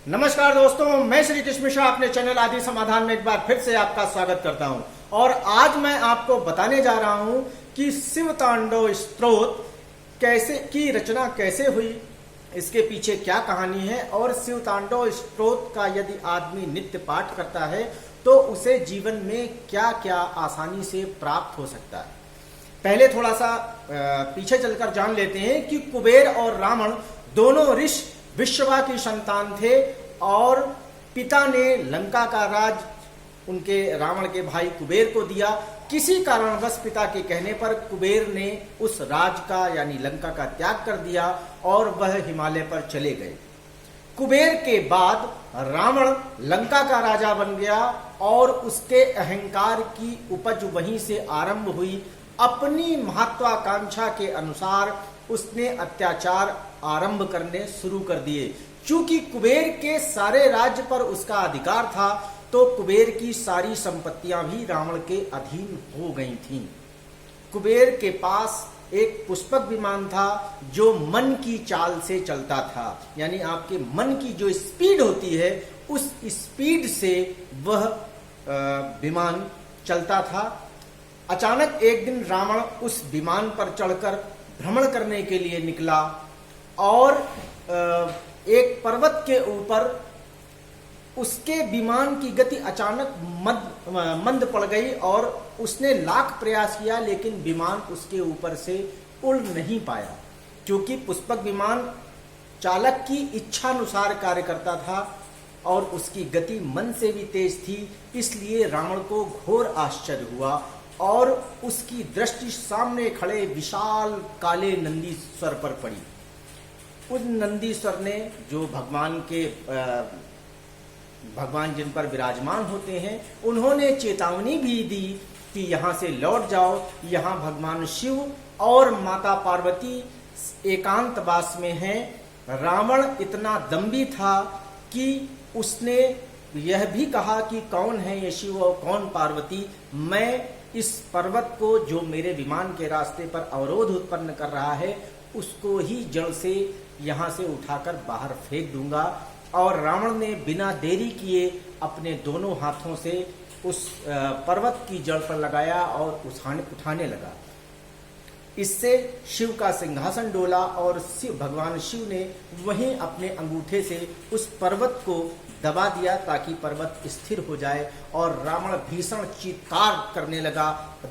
नमस्कार दोस्तों, मैं श्री कृष्ण मिश्रा अपने चैनल आदि समाधान में एक बार फिर से आपका स्वागत करता हूं। और आज मैं आपको बताने जा रहा हूं कि शिव तांडव स्तोत्र कैसे की रचना कैसे हुई, इसके पीछे क्या कहानी है और शिव तांडव स्तोत्र का यदि आदमी नित्य पाठ करता है तो उसे जीवन में क्या क्या आसानी से प्राप्त हो सकता है। पहले थोड़ा सा पीछे चलकर जान लेते हैं कि कुबेर और रावण दोनों ऋषि विश्रवा की संतान थे और पिता ने लंका का राज उनके रावण के भाई कुबेर को दिया। किसी कारणवश पिता के कहने पर कुबेर ने उस राज का यानी लंका का त्याग कर दिया और वह हिमालय पर चले गए। कुबेर के बाद रावण लंका का राजा बन गया और उसके अहंकार की उपज वहीं से आरंभ हुई। अपनी महत्वाकांक्षा के अनुसार उसने अत्याचार आरंभ करने शुरू कर दिए। चूंकि कुबेर के सारे राज्य पर उसका अधिकार था तो कुबेर की सारी संपत्तियां भी रावण के अधीन हो गई थीं। कुबेर के पास एक पुष्पक विमान था जो मन की चाल से चलता था, यानी आपके मन की जो स्पीड होती है उस स्पीड से वह विमान चलता था। अचानक एक दिन रावण उस विमान पर चढ़कर भ्रमण करने के लिए निकला और एक पर्वत के ऊपर उसके विमान की गति अचानक मंद पड़ गई और उसने लाख प्रयास किया लेकिन विमान उसके ऊपर से उड़ नहीं पाया। क्योंकि पुष्पक विमान चालक की इच्छानुसार कार्य करता था और उसकी गति मन से भी तेज थी, इसलिए रावण को घोर आश्चर्य हुआ और उसकी दृष्टि सामने खड़े विशाल काले नंदीश्वर पर पड़ी। उस नंदीश्वर ने, जो भगवान जिन पर विराजमान होते हैं, उन्होंने चेतावनी भी दी कि यहाँ से लौट जाओ। यहाँ भगवान शिव और माता पार्वती एकांतवास में हैं। रावण इतना दम्भी था कि उसने यह भी कहा कि कौन है ये शिव और कौन पार्वती। मैं इस पर्वत को जो मेरे विमान के रास्ते पर अवरोध उत्पन्न कर रहा है उसको ही जड़ से यहाँ से उठाकर बाहर फेंक दूंगा। और रावण ने बिना देरी किए अपने दोनों हाथों से उस पर्वत की जड़ पर लगाया और उठाने लगा। इससे शिव का सिंहासन डोला और भगवान शिव ने वहीं अपने अंगूठे से उस पर्वत को दबा दिया ताकि पर्वत स्थिर हो जाए और रावण भीषण चीत्कार करने लगा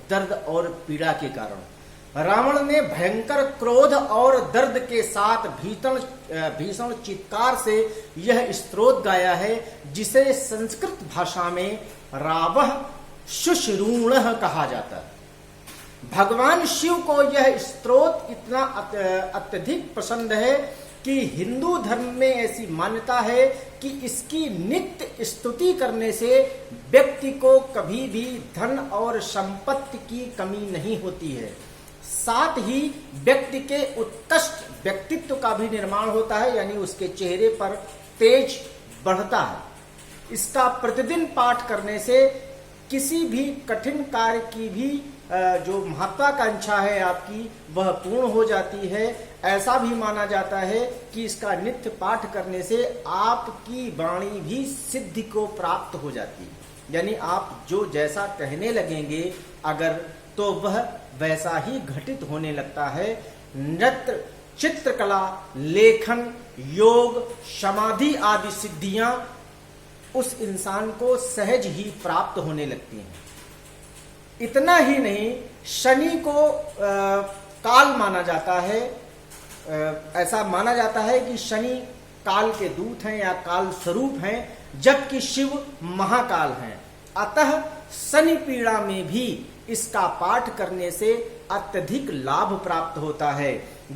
दर्द और पीड़ा के कारण। रावण ने भयंकर क्रोध और दर्द के साथ भीषण चीत्कार से यह स्तोत्र गाया है, जिसे संस्कृत भाषा में रावः शुश्रूणः कहा जाता है। भगवान शिव को यह स्तोत्र इतना अत्यधिक पसंद है कि हिंदू धर्म में ऐसी मान्यता है कि इसकी नित्य स्तुति करने से व्यक्ति को कभी भी धन और संपत्ति की कमी नहीं होती है। साथ ही व्यक्ति के उत्कृष्ट व्यक्तित्व का भी निर्माण होता है, यानी उसके चेहरे पर तेज बढ़ता है। इसका प्रतिदिन पाठ करने से किसी भी कठिन कार्य की भी जो महत्वाकांक्षा है आपकी वह पूर्ण हो जाती है। ऐसा भी माना जाता है कि इसका नित्य पाठ करने से आपकी वाणी भी सिद्धि को प्राप्त हो जाती है, यानी आप जो जैसा कहने लगेंगे अगर तो वह वैसा ही घटित होने लगता है। नृत्य, चित्रकला, लेखन, योग, समाधि आदि सिद्धियां उस इंसान को सहज ही प्राप्त होने लगती हैं। इतना ही नहीं, शनि को काल माना जाता है। ऐसा माना जाता है कि शनि काल के दूत हैं या काल स्वरूप हैं, जबकि शिव महाकाल हैं। अतः शनि पीड़ा में भी इसका पाठ करने से अत्यधिक लाभ प्राप्त होता है।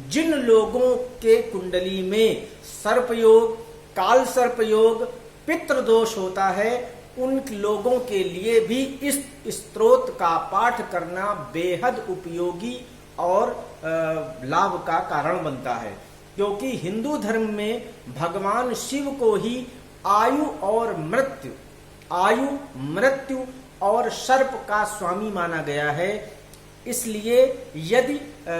जिन लोगों के कुंडली में सर्पयोग, काल सर्पयोग, पितृदोष होता है, उन लोगों के लिए भी इस स्तोत्र का पाठ करना बेहद उपयोगी और लाभ का कारण बनता है। क्योंकि हिंदू धर्म में भगवान शिव को ही आयु मृत्यु और सर्प का स्वामी माना गया है। इसलिए यदि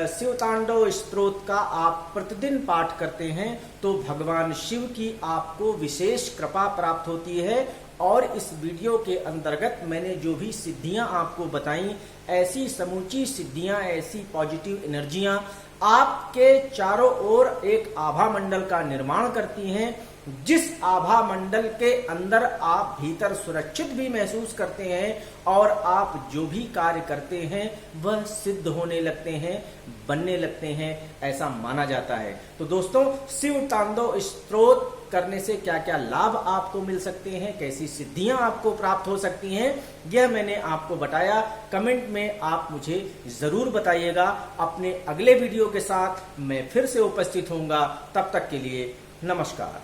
शिव तांडव स्तोत्र का आप प्रतिदिन पाठ करते हैं तो भगवान शिव की आपको विशेष कृपा प्राप्त होती है। और इस वीडियो के अंतर्गत मैंने जो भी सिद्धियां आपको बताई, ऐसी समूची सिद्धियां, ऐसी पॉजिटिव एनर्जियां आपके चारों ओर एक आभा मंडल का निर्माण करती हैं, जिस आभा मंडल के अंदर आप भीतर सुरक्षित भी महसूस करते हैं और आप जो भी कार्य करते हैं वह सिद्ध होने लगते हैं, बनने लगते हैं, ऐसा माना जाता है। तो दोस्तों, शिव तांडव स्तोत्र करने से क्या क्या लाभ आपको मिल सकते हैं, कैसी सिद्धियां आपको प्राप्त हो सकती हैं, यह मैंने आपको बताया। कमेंट में आप मुझे जरूर बताइएगा। अपने अगले वीडियो के साथ मैं फिर से उपस्थित होऊंगा। तब तक के लिए नमस्कार।